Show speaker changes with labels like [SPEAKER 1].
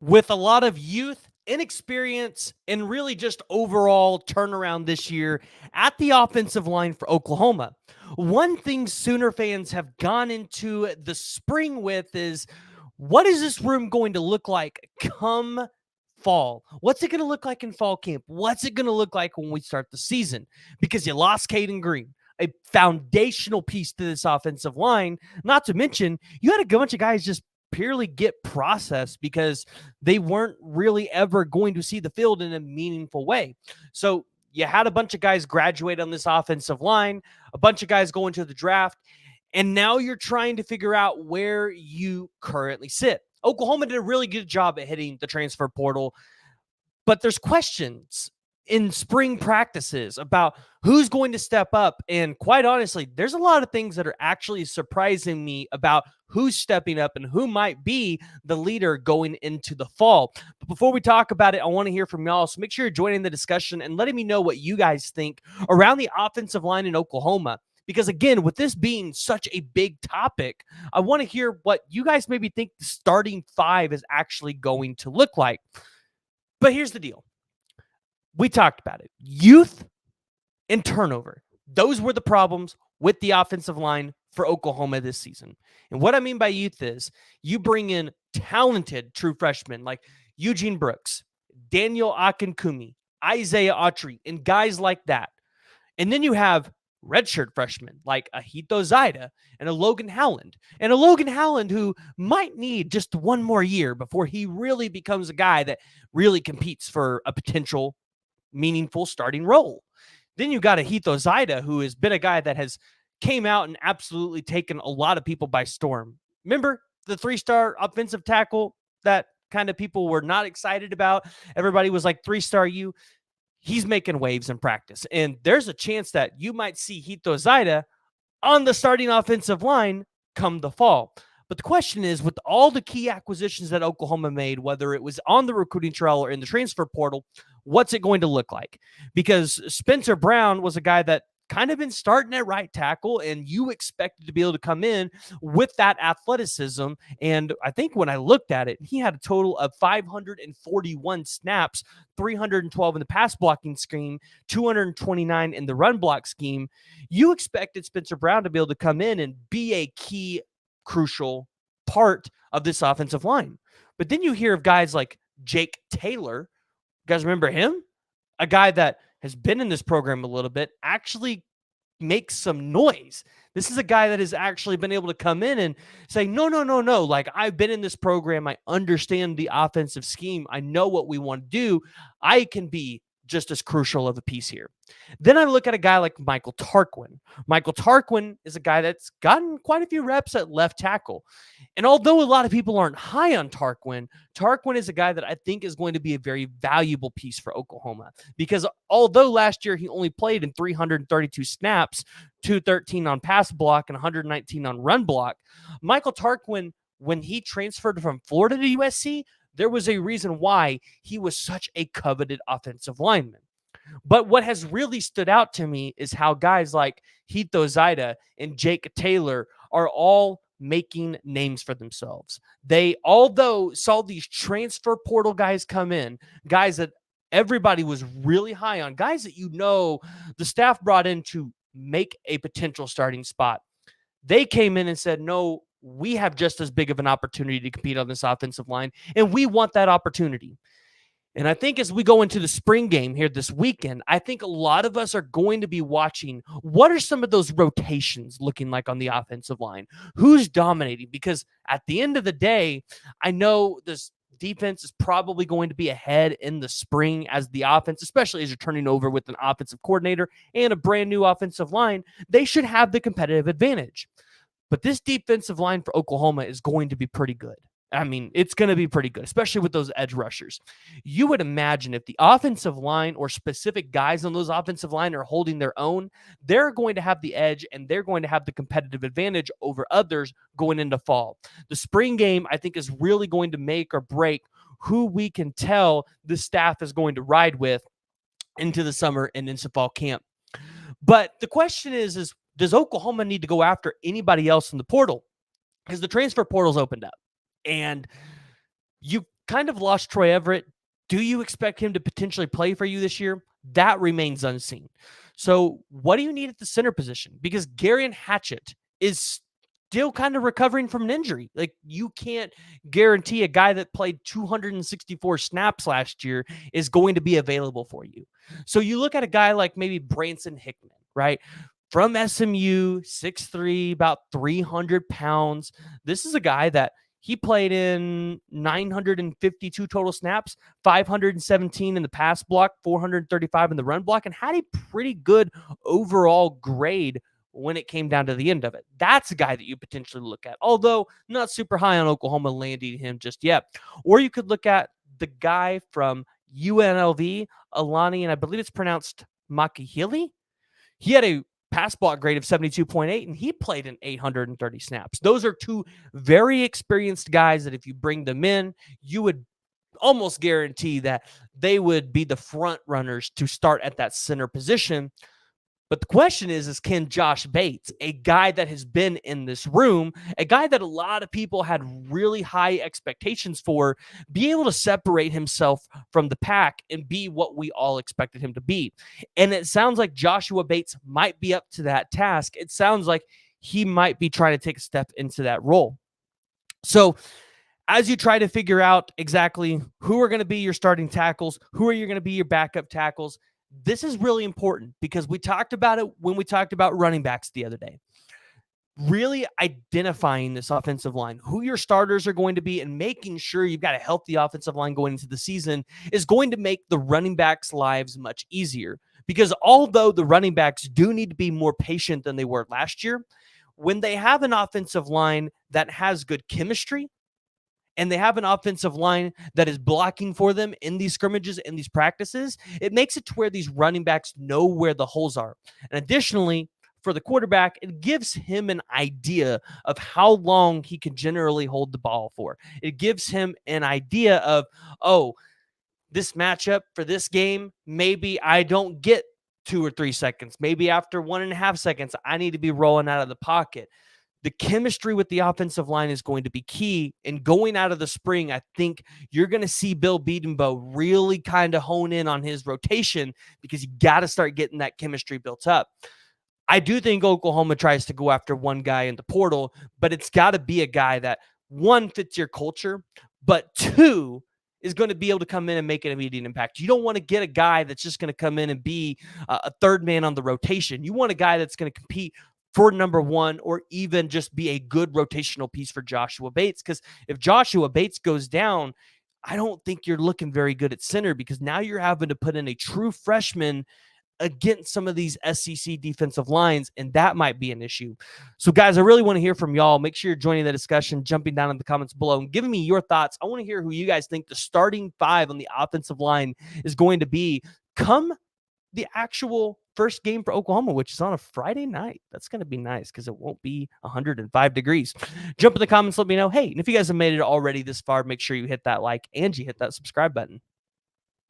[SPEAKER 1] With a lot of youth, inexperience, and really just overall turnaround this year at the offensive line for Oklahoma. One thing Sooner fans have gone into the spring with is what is this room going to look like come fall? What's it going to look like in fall camp? What's it going to look like when we start the season? Because you lost Caden Green, a foundational piece to this offensive line. Not to mention, you had a bunch of guys just purely get processed because they weren't really ever going to see the field in a meaningful way. So you had a bunch of guys graduate on this offensive line, a bunch of guys go into the draft, and now you're trying to figure out where you currently sit. Oklahoma did a really good job at hitting the transfer portal, but there's questions in spring practices about who's going to step up. And quite honestly, there's a lot of things that are actually surprising me about who's stepping up and who might be the leader going into the fall. But before we talk about it, I want to hear from y'all. So make sure you're joining the discussion and letting me know what you guys think around the offensive line in Oklahoma. Because again, with this being such a big topic, I want to hear what you guys maybe think the starting five is actually going to look like. But here's the deal. We talked about it. Youth and turnover. Those were the problems with the offensive line for Oklahoma this season. And what I mean by youth is you bring in talented true freshmen like Eugene Brooks, Daniel Akinkumi, Isaiah Autry, and guys like that. And then you have redshirt freshmen like a Hito Zaida and a Logan Howland. And a Logan Howland who might need just one more year before he really becomes a guy that really competes for a potential meaningful starting role. Then you got a Hito Zaida, who has been a guy that has came out and absolutely taken a lot of people by storm. Remember the 3-star offensive tackle that kind of people were not excited about? Everybody was like 3-star you. He's making waves in practice. And there's a chance that you might see Hito Zaida on the starting offensive line come the fall. But the question is, with all the key acquisitions that Oklahoma made, whether it was on the recruiting trail or in the transfer portal, what's it going to look like? Because Spencer Brown was a guy that kind of been starting at right tackle, and you expected to be able to come in with that athleticism. And I think when I looked at it, he had a total of 541 snaps, 312 in the pass blocking scheme, 229 in the run block scheme. You expected Spencer Brown to be able to come in and be a key, crucial part of this offensive line. But then you hear of guys like Jake Taylor. You guys remember him? A guy that has been in this program a little bit, actually makes some noise. This is a guy that has actually been able to come in and say, no. Like, I've been in this program. I understand the offensive scheme. I know what we want to do. I can be just as crucial of a piece here. Then I look at a guy like Michael Tarquin. Michael Tarquin is a guy that's gotten quite a few reps at left tackle. And although a lot of people aren't high on Tarquin, Tarquin is a guy that I think is going to be a very valuable piece for Oklahoma. Because although last year he only played in 332 snaps, 213 on pass block and 119 on run block, Michael Tarquin, when he transferred from Florida to USC, there was a reason why he was such a coveted offensive lineman. But what has really stood out to me is how guys like Hito Zaida and Jake Taylor are all making names for themselves. They, although saw these transfer portal guys come in, guys that everybody was really high on, guys that the staff brought in to make a potential starting spot. They came in and said, no, we have just as big of an opportunity to compete on this offensive line, and we want that opportunity. And I think as we go into the spring game here this weekend, I think a lot of us are going to be watching what are some of those rotations looking like on the offensive line? Who's dominating? Because at the end of the day, I know this defense is probably going to be ahead in the spring as the offense, especially as you're turning over with an offensive coordinator and a brand new offensive line. They should have the competitive advantage. But this defensive line for Oklahoma is going to be pretty good. I mean, it's going to be pretty good, especially with those edge rushers. You would imagine if the offensive line or specific guys on those offensive line are holding their own, they're going to have the edge and they're going to have the competitive advantage over others going into fall. The spring game, I think, is really going to make or break who we can tell the staff is going to ride with into the summer and into fall camp. But the question is does Oklahoma need to go after anybody else in the portal? Because the transfer portal's opened up. And you kind of lost Troy Everett. Do you expect him to potentially play for you this year? That remains unseen. So, what do you need at the center position? Because Garion Hatchett is still kind of recovering from an injury. Like, you can't guarantee a guy that played 264 snaps last year is going to be available for you. So, you look at a guy like maybe Branson Hickman, right? From SMU, 6'3, about 300 pounds. This is a guy that he played in 952 total snaps, 517 in the pass block, 435 in the run block, and had a pretty good overall grade when it came down to the end of it. That's a guy that you potentially look at, although not super high on Oklahoma landing him just yet. Or you could look at the guy from UNLV, Alani, and I believe it's pronounced Makahili. He had a pass block grade of 72.8, and he played in 830 snaps. Those are two very experienced guys that if you bring them in, you would almost guarantee that they would be the front runners to start at that center position. But the question is can Josh Bates, a guy that has been in this room, a guy that a lot of people had really high expectations for, be able to separate himself from the pack and be what we all expected him to be? And it sounds like Joshua Bates might be up to that task. It sounds like he might be trying to take a step into that role. So as you try to figure out exactly who are going to be your starting tackles, who are you going to be your backup tackles, this is really important because we talked about it when we talked about running backs the other day. Really identifying this offensive line, who your starters are going to be, and making sure you've got a healthy offensive line going into the season is going to make the running backs' lives much easier. Because although the running backs do need to be more patient than they were last year, when they have an offensive line that has good chemistry, and they have an offensive line that is blocking for them in these scrimmages, in these practices, it makes it to where these running backs know where the holes are. And additionally, for the quarterback, it gives him an idea of how long he can generally hold the ball for. It gives him an idea of, oh, this matchup for this game, maybe I don't get 2 or 3 seconds. Maybe after 1.5 seconds, I need to be rolling out of the pocket. The chemistry with the offensive line is going to be key. And going out of the spring, I think you're going to see Bill Bedenbaugh really kind of hone in on his rotation because you got to start getting that chemistry built up. I do think Oklahoma tries to go after one guy in the portal, but it's got to be a guy that, one, fits your culture, but two, is going to be able to come in and make an immediate impact. You don't want to get a guy that's just going to come in and be a third man on the rotation. You want a guy that's going to compete for number one or even just be a good rotational piece for Joshua Bates. Because if Joshua Bates goes down, I don't think you're looking very good at center because now you're having to put in a true freshman against some of these SEC defensive lines, and that might be an issue. So, guys, I really want to hear from y'all. Make sure you're joining the discussion, jumping down in the comments below, and giving me your thoughts. I want to hear who you guys think the starting five on the offensive line is going to be come the actual first game for Oklahoma, which is on a Friday night. That's going to be nice because it won't be 105 degrees. Jump in the comments, let me know. Hey, and if you guys have made it already this far, make sure you hit that like and you hit that subscribe button.